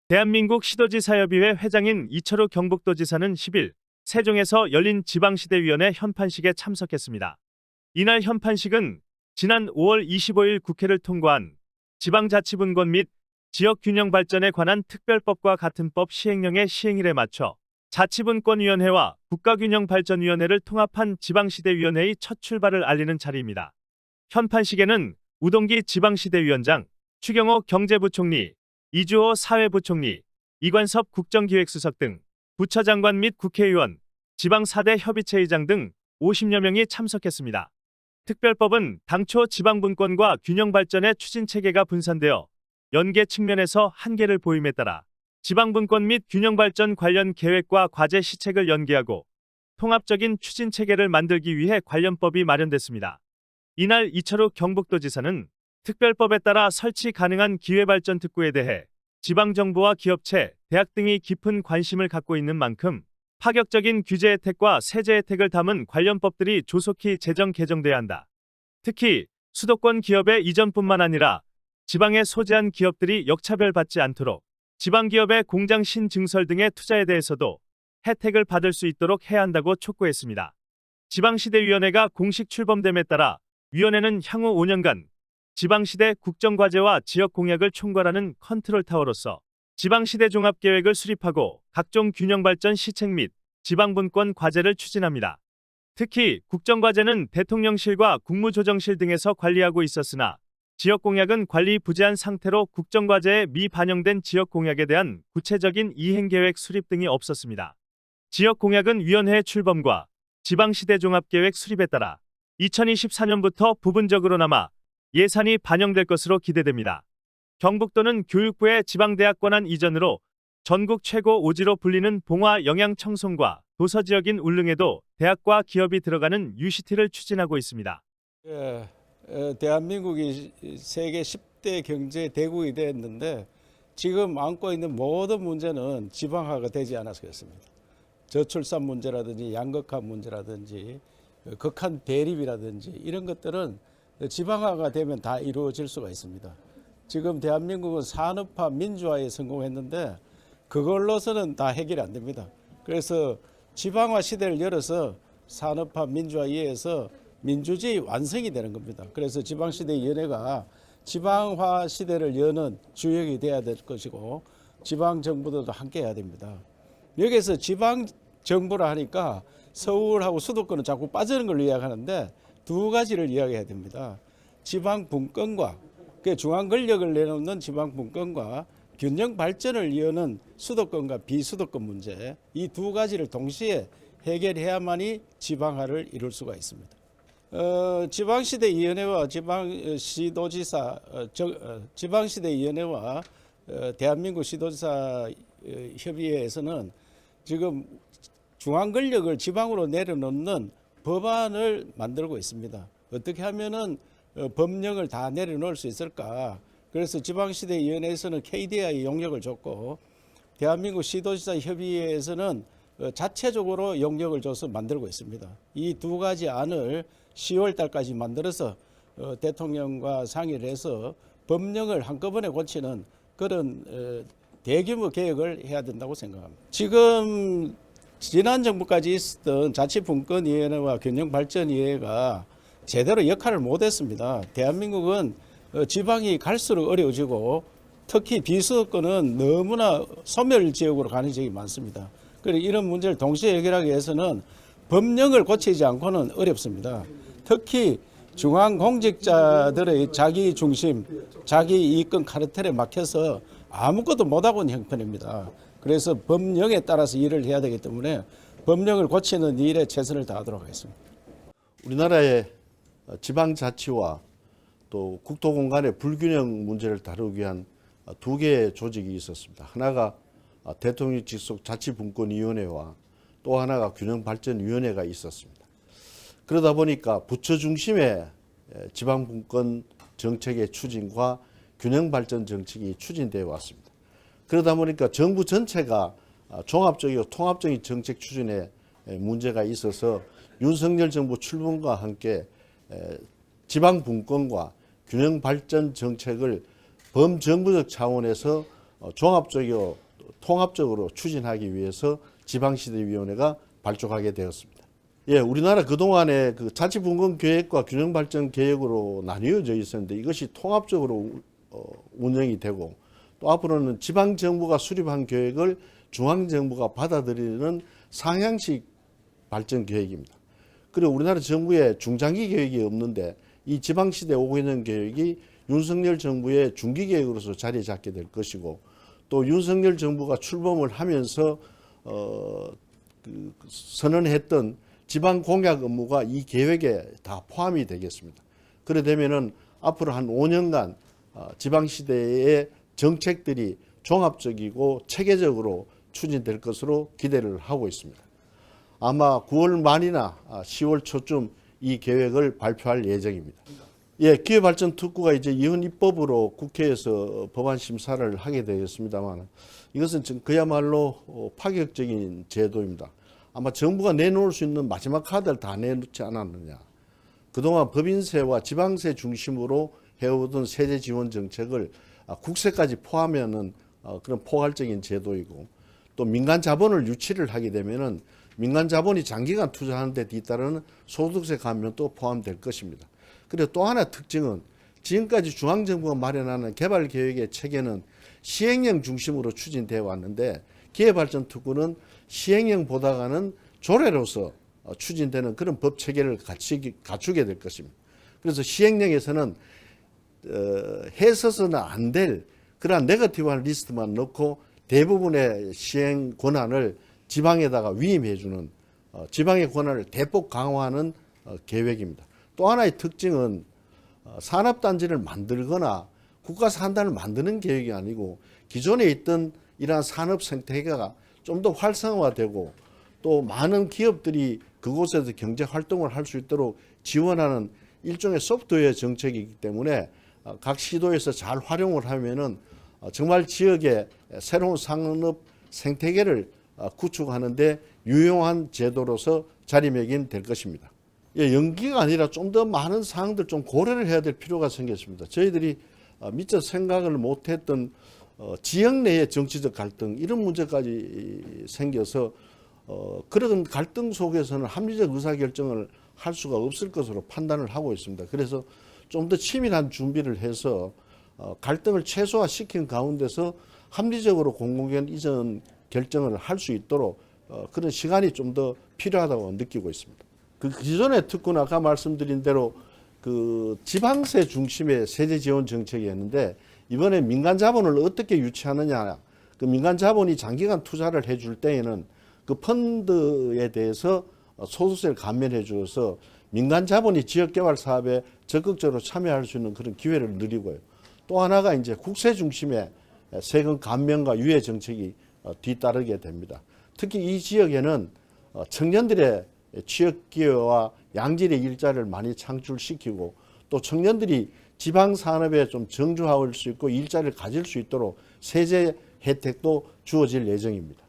대한민국 시도지사협의회 회장인 이철우 경북도지사는 10일 세종에서 열린 지방시대위원회 현판식에 참석했습니다. 이날 현판식은 지난 5월 25일 국회를 통과한 지방자치분권 및 지역균형 발전에 관한 특별법과 같은 법 시행령의 시행일에 맞춰 자치분권위원회와 국가균형발전위원회를 통합한 지방시대위원회의 첫 출발을 알리는 자리입니다. 현판식에는 우동기 지방시대위원장, 추경호 경제부총리, 이주호 사회부총리, 이관섭 국정기획수석 등 부처장관 및 국회의원, 지방 4대 협의체의장 등 50여 명이 참석했습니다. 특별법은 당초 지방분권과 균형발전의 추진체계가 분산되어 연계 측면에서 한계를 보임에 따라 지방분권 및 균형발전 관련 계획과 과제 시책을 연계하고 통합적인 추진체계를 만들기 위해 관련법이 마련됐습니다. 이날 이철우 경북도지사는 특별법에 따라 설치 가능한 기회발전 특구에 대해 지방정부와 기업체, 대학 등이 깊은 관심을 갖고 있는 만큼 파격적인 규제 혜택과 세제 혜택을 담은 관련 법들이 조속히 제정 개정돼야 한다. 특히 수도권 기업의 이전뿐만 아니라 지방에 소재한 기업들이 역차별받지 않도록 지방기업의 공장 신증설 등의 투자에 대해서도 혜택을 받을 수 있도록 해야 한다고 촉구했습니다. 지방시대위원회가 공식 출범됨에 따라 위원회는 향후 5년간 지방시대 국정과제와 지역공약을 총괄하는 컨트롤타워로서 지방시대 종합계획을 수립하고 각종 균형발전 시책 및 지방분권 과제를 추진합니다. 특히 국정과제는 대통령실과 국무조정실 등에서 관리하고 있었으나 지역공약은 관리 부재한 상태로 국정과제에 미반영된 지역공약에 대한 구체적인 이행계획 수립 등이 없었습니다. 지역공약은 위원회 출범과 지방시대 종합계획 수립에 따라 2024년부터 부분적으로나마 예산이 반영될 것으로 기대됩니다. 경북도는 교육부의 지방대학 권한 이전으로 전국 최고 오지로 불리는 봉화 영양청송과 도서지역인 울릉에도 대학과 기업이 들어가는 UCT를 추진하고 있습니다. 대한민국이 세계 10대 경제 대국이 됐는데 지금 안고 있는 모든 문제는 지방화가 되지 않아서 그렇습니다. 저출산 문제라든지 양극화 문제라든지 극한 대립이라든지 이런 것들은 지방화가 되면 다 이루어질 수가 있습니다. 지금 대한민국은 산업화 민주화에 성공했는데 그걸로서는 다 해결이 안 됩니다. 그래서 지방화 시대를 열어서 산업화 민주화 이해해서 민주주의 완성이 되는 겁니다. 그래서 지방시대위원회가 지방화 시대를 여는 주역이 돼야 될 것이고 지방정부들도 함께 해야 됩니다. 여기서 지방정부라 하니까 서울하고 수도권은 자꾸 빠지는 걸 이야기하는데 두 가지를 이야기해야 됩니다. 지방분권과 중앙권력을 내놓는 지방분권과 균형 발전을 여는 수도권과 비수도권 문제 이 두 가지를 동시에 해결해야만이 지방화를 이룰 수가 있습니다. 지방시대위원회와 지방시대위원회와 대한민국 시도지사 협의회에서는 지금 중앙권력을 지방으로 내려놓는 법안을 만들고 있습니다. 어떻게 하면은 법령을 다 내려놓을 수 있을까? 그래서 지방시대위원회에서는 KDI 용역을 줬고 대한민국 시도지사 협의회에서는 자체적으로 용역을 줘서 만들고 있습니다. 이 두 가지 안을 10월 달까지 만들어서 대통령과 상의를 해서 법령을 한꺼번에 고치는 그런 대규모 개혁을 해야 된다고 생각합니다. 지금 지난 정부까지 있었던 자치분권위원회와 균형발전위원회가 제대로 역할을 못했습니다. 대한민국은 지방이 갈수록 어려워지고 특히 비수도권은 너무나 소멸지역으로 가는 지역이 많습니다. 그래서 이런 문제를 동시에 해결하기 위해서는 법령을 고치지 않고는 어렵습니다. 특히 중앙공직자들의 자기 중심, 자기 이익권 카르텔에 막혀서 아무것도 못하고 있는 형편입니다. 그래서 법령에 따라서 일을 해야 되기 때문에 법령을 고치는 일에 최선을 다하도록 하겠습니다. 우리나라의 지방자치와 또 국토공간의 불균형 문제를 다루기 위한 두 개의 조직이 있었습니다. 하나가 대통령 직속 자치분권위원회와 또 하나가 균형발전위원회가 있었습니다. 그러다 보니까 부처 중심의 지방분권 정책의 추진과 균형발전 정책이 추진되어 왔습니다. 그러다 보니까 정부 전체가 종합적이고 통합적인 정책 추진에 문제가 있어서 윤석열 정부 출범과 함께 지방분권과 균형발전 정책을 범정부적 차원에서 종합적이고 통합적으로 추진하기 위해서 지방시대위원회가 발족하게 되었습니다. 예, 우리나라 그동안에 그 자치분권 계획과 균형발전 계획으로 나뉘어져 있었는데 이것이 통합적으로 운영이 되고 또 앞으로는 지방정부가 수립한 계획을 중앙정부가 받아들이는 상향식 발전 계획입니다. 그리고 우리나라 정부에 중장기 계획이 없는데 이 지방시대 5개년 계획이 윤석열 정부의 중기 계획으로서 자리 잡게 될 것이고 또 윤석열 정부가 출범을 하면서 선언했던 지방 공약 업무가 이 계획에 다 포함이 되겠습니다. 그래 되면은 앞으로 한 5년간 지방시대의 정책들이 종합적이고 체계적으로 추진될 것으로 기대를 하고 있습니다. 아마 9월 말이나 10월 초쯤 이 계획을 발표할 예정입니다. 예, 기회발전특구가 이제 이혼 입법으로 국회에서 법안 심사를 하게 되었습니다만 이것은 그야말로 파격적인 제도입니다. 아마 정부가 내놓을 수 있는 마지막 카드를 다 내놓지 않았느냐. 그동안 법인세와 지방세 중심으로 해오던 세제 지원 정책을 국세까지 포함하는 그런 포괄적인 제도이고 또 민간 자본을 유치를 하게 되면은 민간 자본이 장기간 투자하는 데 뒤따르는 소득세 감면도 포함될 것입니다. 그리고 또 하나 특징은 지금까지 중앙정부가 마련하는 개발계획의 체계는 시행령 중심으로 추진되어 왔는데 기회발전특구는 시행령보다는 조례로서 추진되는 그런 법 체계를 갖추게 될 것입니다. 그래서 시행령에서는 해서는 안 될 그러한 네거티브한 리스트만 넣고 대부분의 시행 권한을 지방에다가 위임해주는 지방의 권한을 대폭 강화하는 계획입니다. 또 하나의 특징은 산업단지를 만들거나 국가산단을 만드는 계획이 아니고 기존에 있던 이러한 산업 생태계가 좀 더 활성화되고 또 많은 기업들이 그곳에서 경제 활동을 할 수 있도록 지원하는 일종의 소프트웨어 정책이기 때문에 각 시도에서 잘 활용을 하면은 정말 지역의 새로운 산업 생태계를 구축하는데 유용한 제도로서 자리매김될 것입니다. 예, 연기가 아니라 좀 더 많은 사항들 좀 고려를 해야 될 필요가 생겼습니다. 저희들이 미처 생각을 못했던 지역 내의 정치적 갈등 이런 문제까지 생겨서 그런 갈등 속에서는 합리적 의사결정을 할 수가 없을 것으로 판단을 하고 있습니다. 그래서 좀 더 치밀한 준비를 해서 갈등을 최소화시킨 가운데서 합리적으로 공공기관 이전 결정을 할 수 있도록 그런 시간이 좀 더 필요하다고 느끼고 있습니다. 그 기존의 특구는 아까 말씀드린 대로 그 지방세 중심의 세제 지원 정책이었는데 이번에 민간 자본을 어떻게 유치하느냐, 그 민간 자본이 장기간 투자를 해줄 때에는 그 펀드에 대해서 소득세를 감면해 주어서 민간 자본이 지역 개발 사업에 적극적으로 참여할 수 있는 그런 기회를 누리고요. 또 하나가 이제 국세 중심의 세금 감면과 유예 정책이 뒤따르게 됩니다. 특히 이 지역에는 청년들의 취업 기회와 양질의 일자리를 많이 창출시키고 또 청년들이 지방 산업에 좀 정주할 수 있고 일자리를 가질 수 있도록 세제 혜택도 주어질 예정입니다.